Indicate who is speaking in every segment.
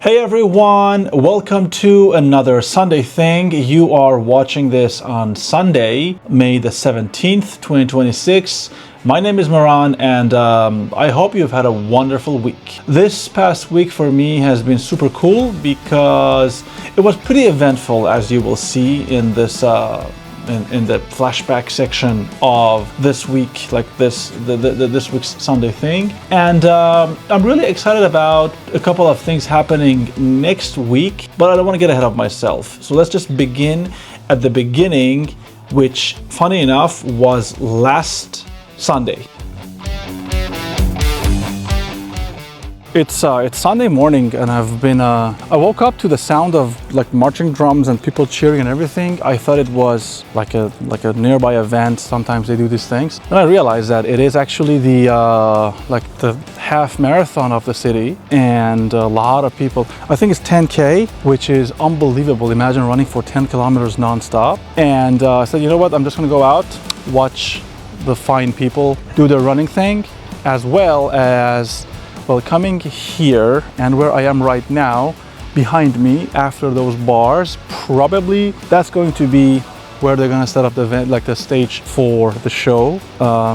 Speaker 1: Hey everyone, welcome to another Sunday Thing. You are watching this on Sunday, May the 17th, 2026. My name is Mehran and I hope you've had a wonderful week. This past week for me has been super cool because it was pretty eventful, as you will see in this in the flashback section of this week, like this week's Sunday Thing. And I'm really excited about a couple of things happening next week, but I don't want to get ahead of myself. So let's just begin at the beginning, which, funny enough, was last Sunday. It's Sunday morning and I woke up to the sound of like marching drums and people cheering and everything. I thought it was like a nearby event. Sometimes they do these things. And I realized that it is actually the half marathon of the city, and a lot of people, I think it's 10K, which is unbelievable. Imagine running for 10 kilometers nonstop. And I said, you know what, I'm just gonna go out, watch the fine people do their running thing, as well as coming here and where I am right now, behind me after those bars, probably that's going to be where they're gonna set up the event, like the stage for the show.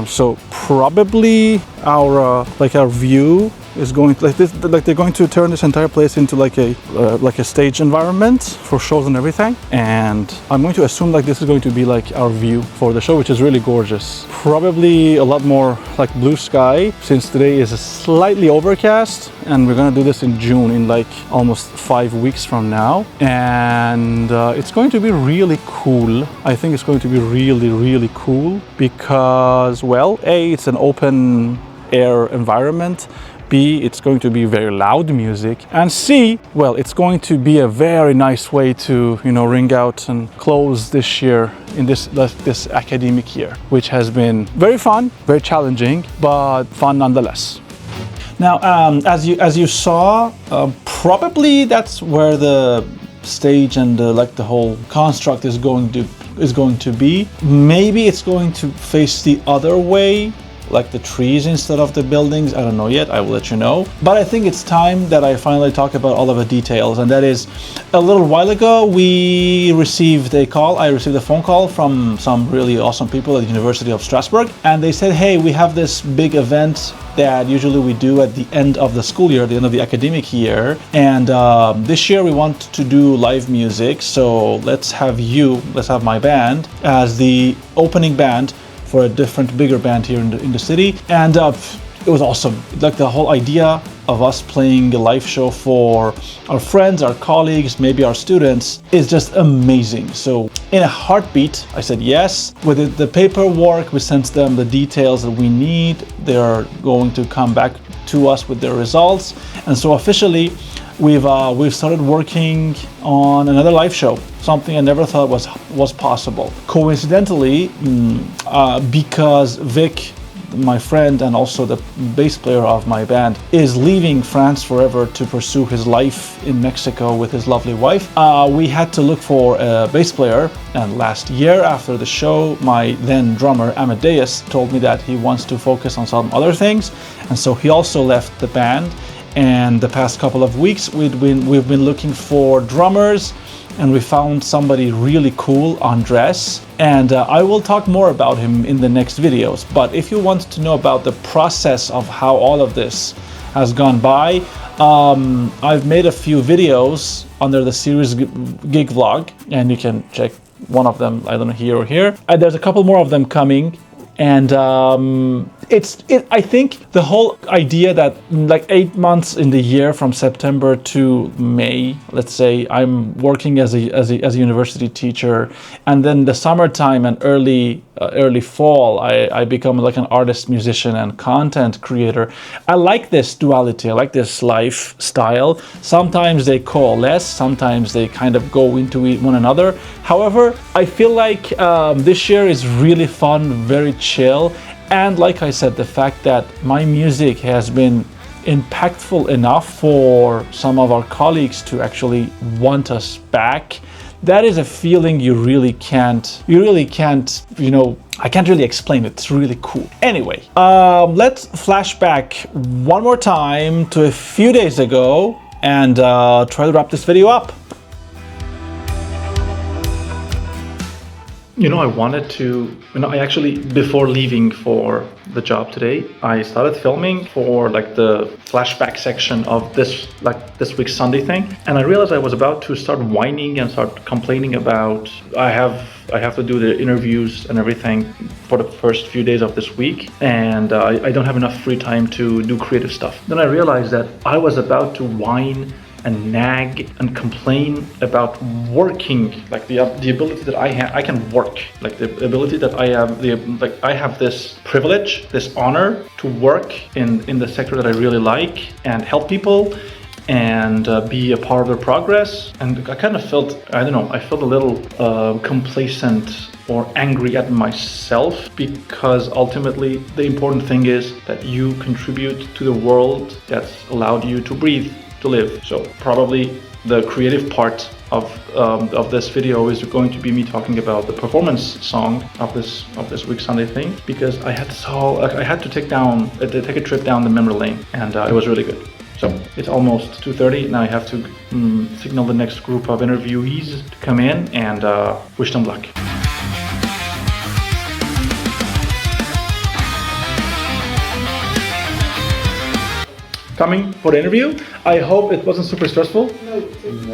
Speaker 1: So probably our view is going to, like they're going to turn this entire place into like a stage environment for shows and everything. And I'm going to assume like this is going to be like our view for the show, which is really gorgeous. Probably a lot more like blue sky, since today is slightly overcast, and we're gonna do this in June, in like almost 5 weeks from now. And it's going to be really cool. I think it's going to be really cool because, well, A, it's an open air environment. B, it's going to be very loud music, and C, well, it's going to be a very nice way to, you know, ring out and close this year in this academic year, which has been very fun, very challenging, but fun nonetheless. Now, as you saw, probably that's where the stage and the whole construct is going to be. Maybe it's going to face the other way, like the trees instead of the buildings. I don't know yet, I will let you know. But I think it's time that I finally talk about all of the details, and that is, a little while ago I received a phone call from some really awesome people at the University of Strasbourg, and they said, hey, we have this big event that usually we do at the end of the school year, at the end of the academic year, and this year we want to do live music, so let's have my band as the opening band for a bigger band here in the city. And it was awesome. Like the whole idea of us playing a live show for our friends, our colleagues, maybe our students, is just amazing. So in a heartbeat, I said yes. With the paperwork, we sent them the details that we need. They are going to come back to us with their results. And so officially, we've started working on another live show, something I never thought was possible. Coincidentally, because Vic, my friend and also the bass player of my band, is leaving France forever to pursue his life in Mexico with his lovely wife, we had to look for a bass player. And last year after the show, my then drummer Amadeus told me that he wants to focus on some other things, and so he also left the band. And the past couple of weeks we've been looking for drummers, and we found somebody really cool, Andres, and I will talk more about him in the next videos. But if you want to know about the process of how all of this has gone by, I've made a few videos under the series gig vlog, and you can check one of them, I don't know, here or here. There's a couple more of them coming. And I think the whole idea that like 8 months in the year, from September to May, let's say, I'm working as a university teacher, and then the summertime and early fall, I become like an artist, musician, and content creator. I like this duality. I like this lifestyle. Sometimes they coalesce. Sometimes they kind of go into one another. However, I feel like this year is really fun, very chill. And like I said, the fact that my music has been impactful enough for some of our colleagues to actually want us back, that is a feeling you really can't, you know, I can't really explain it. It's really cool. Anyway, let's flash back one more time to a few days ago and try to wrap this video up. I wanted to, I actually, before leaving for the job today, I started filming for like the flashback section of this week's Sunday thing. And I realized I was about to start whining and start complaining about, I have to do the interviews and everything for the first few days of this week. And I don't have enough free time to do creative stuff. Then I realized that I was about to whine and nag and complain about working, like the ability that I can work, like the ability that I have, I have this privilege, this honor to work in the sector that I really like and help people and be a part of their progress. And I kind of felt, I felt a little complacent or angry at myself, because ultimately the important thing is that you contribute to the world that's allowed you to breathe, to live. So probably the creative part of this video is going to be me talking about the performance song of this week's Sunday thing, because I had to take a trip down the memory lane, and it was really good. So it's almost 2:30 now. I have to signal the next group of interviewees to come in and wish them luck. Coming for the interview. I hope it wasn't super stressful. No.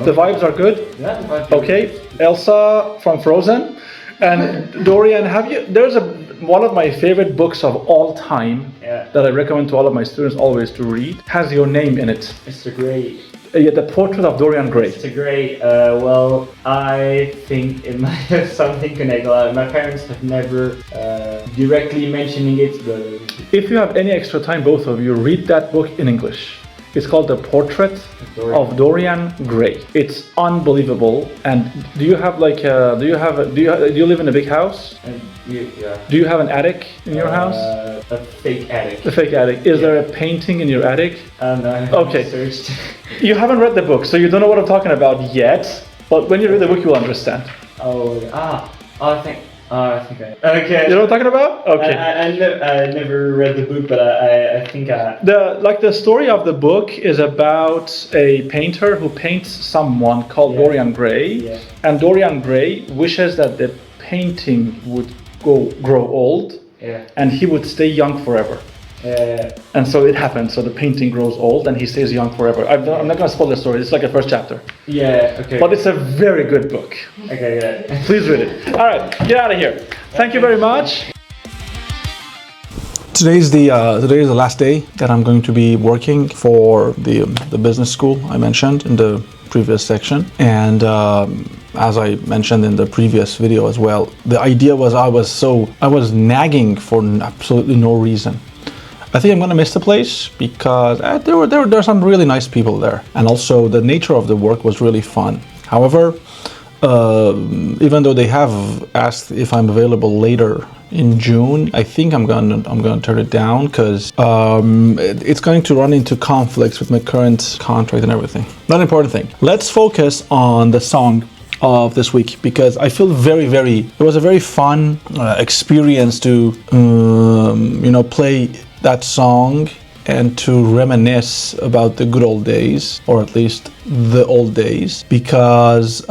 Speaker 1: The vibes are good? Yeah, the vibes are okay. Good. Elsa from Frozen and Dorian, there's one of my favorite books of all time that I recommend to all of my students always to read. Has your name in it.
Speaker 2: Mr. Gray.
Speaker 1: The Portrait of Dorian Gray.
Speaker 2: Mr. Gray, well, I think it might have something connected. My parents have never directly mentioning it, but
Speaker 1: if you have any extra time, both of you, read that book in English. It's called The Portrait of Dorian Gray. It's unbelievable. And do you have do you live in a big house?
Speaker 2: Yeah.
Speaker 1: Do you have an attic in your house?
Speaker 2: A fake attic.
Speaker 1: A fake attic. Is there a painting in your attic?
Speaker 2: No, I haven't searched.
Speaker 1: You haven't read the book, so you don't know what I'm talking about yet. But when you read the book, you will understand.
Speaker 2: I think okay.
Speaker 1: You know what I'm talking about? Okay.
Speaker 2: I never read the book, but I think
Speaker 1: the story of the book is about a painter who paints someone called Dorian Gray, and Dorian Gray wishes that the painting would grow old, and he would stay young forever. And so it happens. So the painting grows old and he stays young forever. I'm not going to spoil the story. It's like the first chapter.
Speaker 2: Yeah, okay.
Speaker 1: But it's a very good book.
Speaker 2: Okay, yeah.
Speaker 1: Please read it. All right, get out of here. Thank you very much. Today is the last day that I'm going to be working for the business school I mentioned in the previous section. And as I mentioned in the previous video as well, the idea was I was nagging for absolutely no reason. I think I'm gonna miss the place because there were some really nice people there, and also the nature of the work was really fun. However, even though they have asked if I'm available later in June, I think I'm gonna turn it down because it's going to run into conflicts with my current contract and everything. Not an important thing. Let's focus on the song of this week, because I feel it was a very fun experience to play that song and to reminisce about the good old days, or at least the old days, because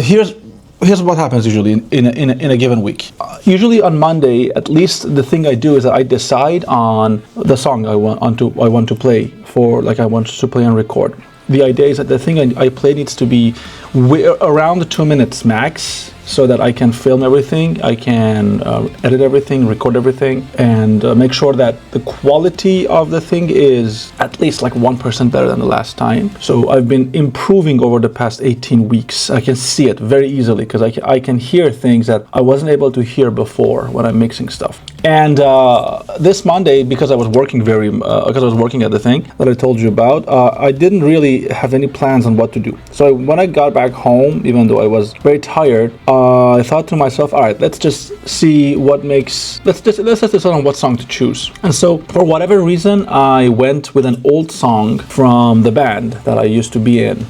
Speaker 1: here's what happens usually in a given week. Usually on Monday, at least the thing I do is that I decide on the song I want to play for, like I want to play and record. The idea is that the thing I play needs to be around 2 minutes max, so that I can film everything, I can edit everything, record everything, and make sure that the quality of the thing is at least like 1% better than the last time. So I've been improving over the past 18 weeks. I can see it very easily because I can hear things that I wasn't able to hear before when I'm mixing stuff. And this Monday, because I was working at the thing that I told you about, I didn't really have any plans on what to do. So when I got back home, even though I was very tired, I thought to myself, all right, let's just see let's just decide on what song to choose. And so for whatever reason, I went with an old song from the band that I used to be in.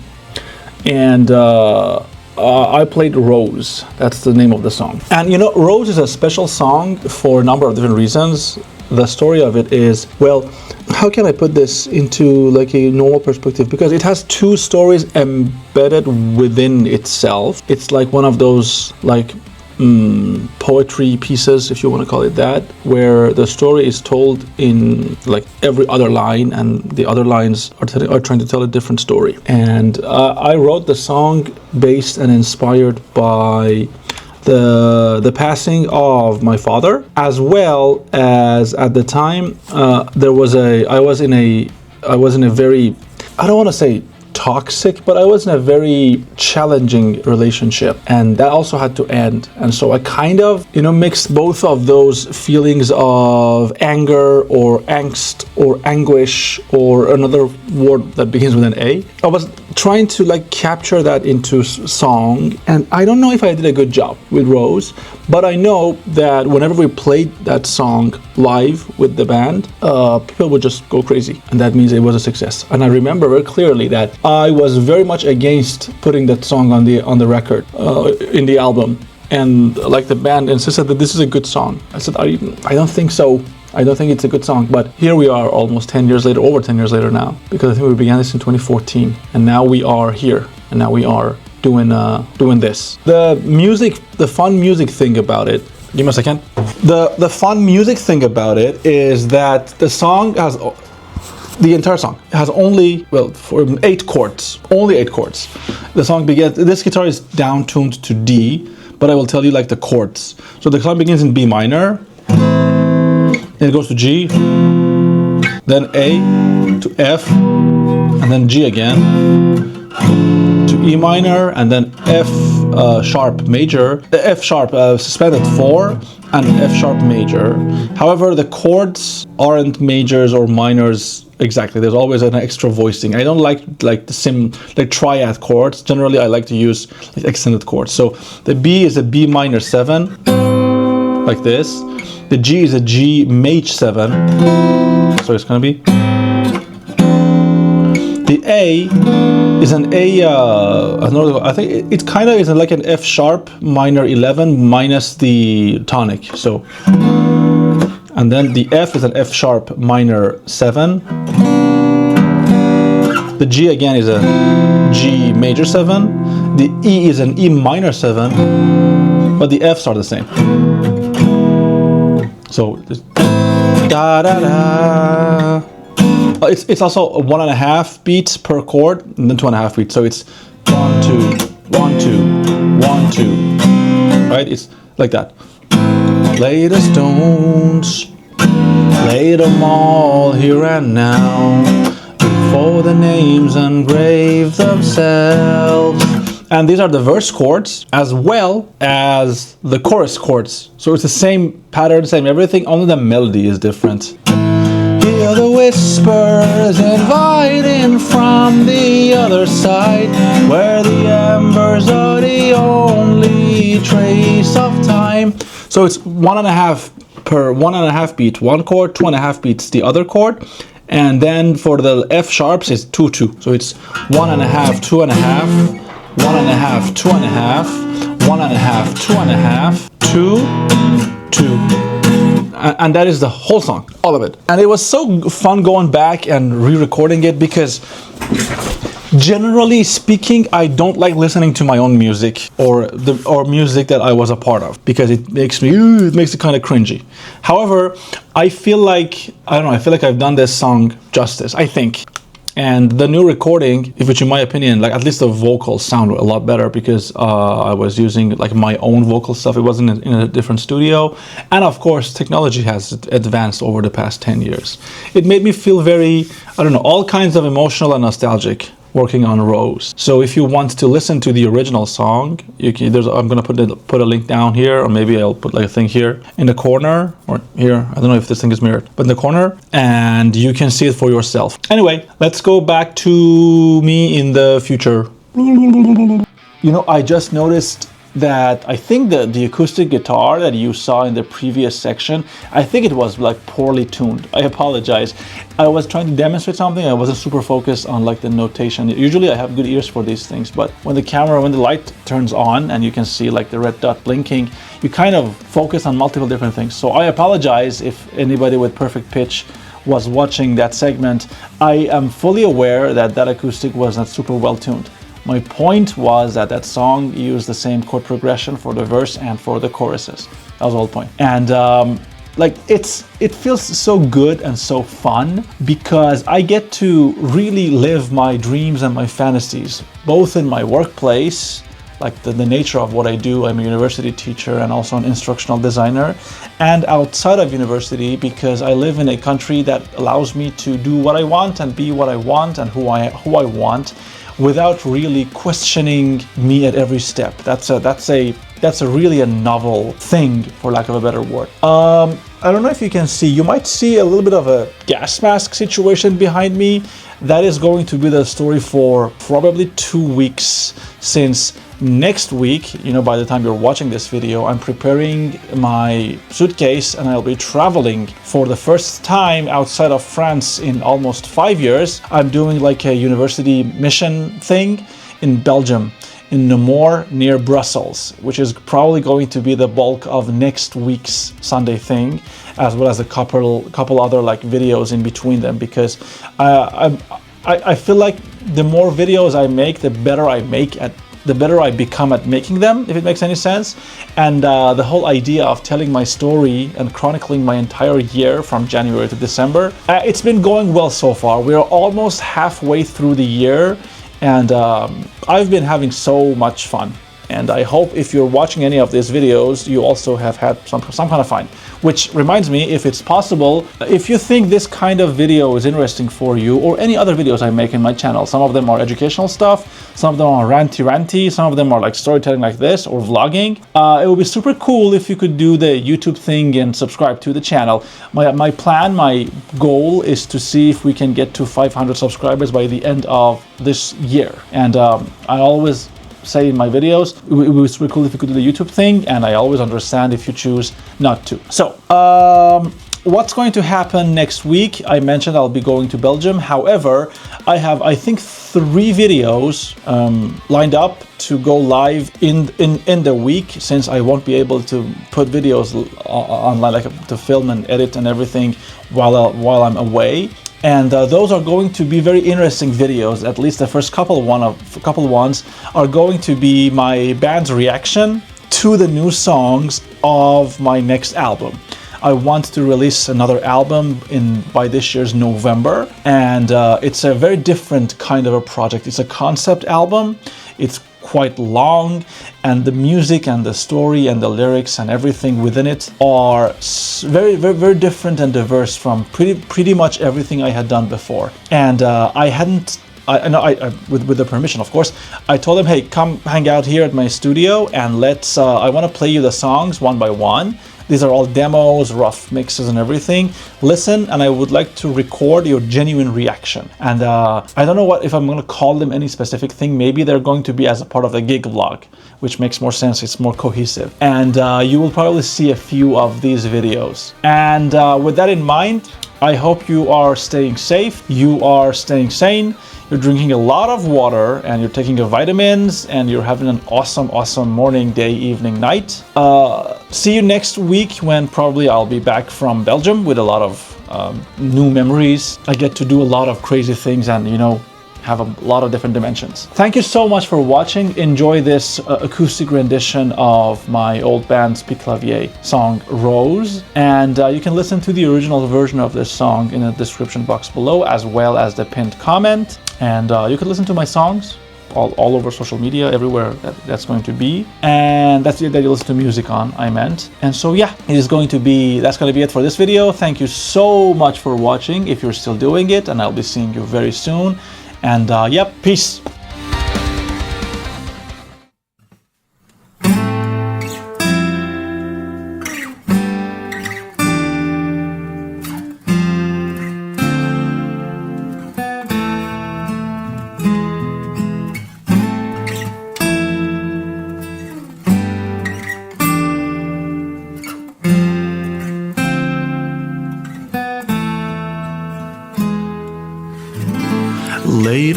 Speaker 1: And I played Rose. That's the name of the song. And Rose is a special song for a number of different reasons. the story of it is, well, how can I put this into like a normal perspective? Because it has two stories embedded within itself. It's like one of those like poetry pieces, if you want to call it that, where the story is told in like every other line, and the other lines are trying to tell a different story. And I wrote the song based and inspired by the passing of my father, as well as at the time I was in a very, I don't want to say toxic, but I was in a very challenging relationship, and that also had to end. And so I kind of, mixed both of those feelings of anger or angst or anguish, or another word that begins with an A. I was trying to like capture that into song, and I don't know if I did a good job with Rose, but I know that whenever we played that song live with the band, people would just go crazy, and that means it was a success. And I remember very clearly that I was very much against putting that song on the record, in the album, and like the band insisted that this is a good song. I said, I don't think so. I don't think it's a good song. But here we are almost 10 years later, over 10 years later now, because I think we began this in 2014, and now we are here, and now we are doing this. The fun music thing about it, give me a second. The fun music thing about it is that the song has, the entire song has only, for 8 chords, only 8 chords. The song begins, this guitar is down tuned to D, but I will tell you like the chords. So the song begins in B minor, then it goes to G, then A to F, and then G again, to E minor, and then F sharp major, F sharp suspended 4, and F sharp major. However, the chords aren't majors or minors exactly. There's always an extra voicing. I don't like the triad chords. Generally, I like to use like extended chords. So the B is a B minor 7, like this. The G is a G maj 7. So it's gonna be. The A is an A, I think it kind of is like an F sharp minor 11 minus the tonic. So, and then the F is an F sharp minor 7. The G again is a G major 7. The E is an E minor 7, but the Fs are the same. So, da da da. It's also 1.5 beats per chord, and then 2.5 beats. So it's 1 2 1 2 1 2. Right? It's like that. Lay the stones, lay them all here and now, before the names engrave themselves. And these are the verse chords as well as the chorus chords. So it's the same pattern, same everything, only the melody is different. Hear the whispers inviting from the other side, where the embers are the only trace of time. So it's 1.5 per 1.5 beat one chord, 2.5 beats the other chord, and then for the F sharps it's 2 2. So it's 1.5 2.5, 1.5 2.5, 1.5 2.5, 2 2. And that is the whole song, all of it. And it was so fun going back and re-recording it, because generally speaking, I don't like listening to my own music or music that I was a part of, because it makes it kind of cringy. However, I feel like I've done this song justice, I think. And the new recording, which in my opinion, like at least the vocals sound a lot better, because I was using like my own vocal stuff. It wasn't in a different studio. And of course, technology has advanced over the past 10 years. It made me feel very, all kinds of emotional and nostalgic working on Rose. So if you want to listen to the original song, I'm gonna put a link down here, or maybe I'll put like a thing here in the corner, or here, I don't know if this thing is mirrored, but in the corner, and you can see it for yourself. Anyway, let's go back to me in the future. I just noticed that I think the acoustic guitar that you saw in the previous section, I think it was like poorly tuned. I apologize. I was trying to demonstrate something. I wasn't super focused on like the notation. Usually I have good ears for these things, but when the light turns on and you can see like the red dot blinking, you kind of focus on multiple different things. So I apologize if anybody with perfect pitch was watching that segment. I am fully aware that that acoustic was not super well tuned. My point was that that song used the same chord progression for the verse and for the choruses. That was the whole point. And like it feels so good and so fun because I get to really live my dreams and my fantasies, both in my workplace, like the nature of what I do. I'm a university teacher and also an instructional designer, and outside of university because I live in a country that allows me to do what I want and be what I want and who I want, without really questioning me at every step. That's a really a novel thing, for lack of a better word. I don't know if you can see, you might see a little bit of a gas mask situation behind me. That is going to be the story for probably 2 weeks, since next week, you know, by the time you're watching this video, I'm preparing my suitcase and I'll be traveling for the first time outside of France in almost 5 years. I'm doing like a university mission thing in Belgium, in Namur near Brussels, which is probably going to be the bulk of next week's Sunday thing, as well as a couple other like videos in between them, because I feel like the more videos I make, the better I become at making them, if it makes any sense. And the whole idea of telling my story and chronicling my entire year from January to December, it's been going well so far. We're almost halfway through the year, and I've been having so much fun. And I hope if you're watching any of these videos, you also have had some kind of fun. Which reminds me, if it's possible, if you think this kind of video is interesting for you, or any other videos I make in my channel, some of them are educational stuff, some of them are ranty, some of them are like storytelling like this, or vlogging. It would be super cool if you could do the YouTube thing and subscribe to the channel. My goal is to see if we can get to 500 subscribers by the end of this year. And I always say in my videos, it was super cool if you could do the YouTube thing, and I always understand if you choose not to. So, what's going to happen next week? I mentioned I'll be going to Belgium. However, I have, I think, 3 videos lined up to go live in the week, since I won't be able to put videos online, like to film and edit and everything while I'm away. And those are going to be very interesting videos. At least the first couple ones are going to be my band's reaction to the new songs of my next album. I want to release another album by this year's November, and it's a very different kind of a project. It's a concept album. It's quite long, and the music and the story and the lyrics and everything within it are very, very, very different and diverse from pretty much everything I had done before. And with the permission, of course, I told them, hey, come hang out here at my studio and I want to play you the songs one by one. These are all demos, rough mixes and everything. Listen, and I would like to record your genuine reaction. And I don't know if I'm going to call them any specific thing. Maybe they're going to be as a part of the gig vlog, which makes more sense. It's more cohesive. And you will probably see a few of these videos. And with that in mind, I hope you are staying safe, you are staying sane, you're drinking a lot of water, and you're taking your vitamins, and you're having an awesome morning, day, evening, night. See you next week, when probably I'll be back from Belgium with a lot of new memories. I get to do a lot of crazy things and, you know, have a lot of different dimensions. Thank you so much for watching. Enjoy this acoustic rendition of my old band Speak Clavier song Rose, and you can listen to the original version of this song in the description box below, as well as the pinned comment. And you can listen to my songs all over social media, everywhere that's going to be, and that's it that you listen to music on, I meant. And so yeah, that's going to be it for this video. Thank you so much for watching, if you're still doing it, and I'll be seeing you very soon. And yep, peace.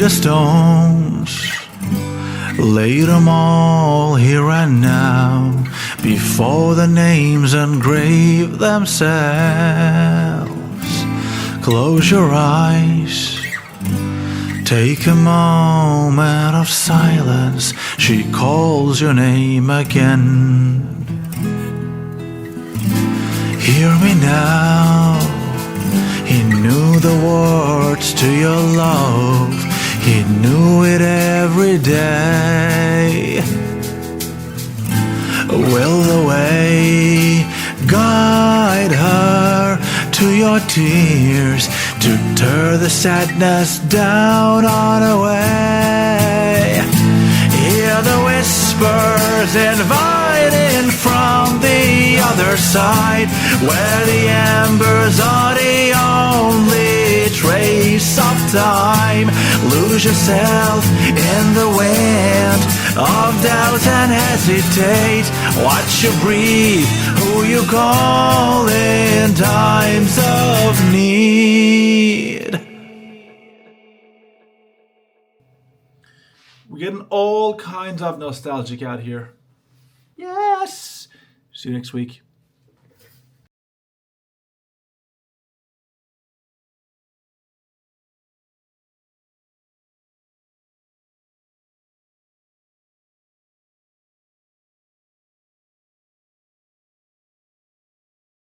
Speaker 3: the stones, lay them all here and now, before the names engrave themselves. Close your eyes, take a moment of silence. She calls your name again. Hear me now. He knew the words to your love. He knew it every day. Will the way guide her to your tears, to tear the sadness down on away? Hear the whispers inviting from the other side, where the embers are the only trace of time. Lose yourself in the wind of doubt and hesitate. Watch you breathe, who you call in times of need.
Speaker 1: We're getting all kinds of nostalgic out here. Yes. See you next week.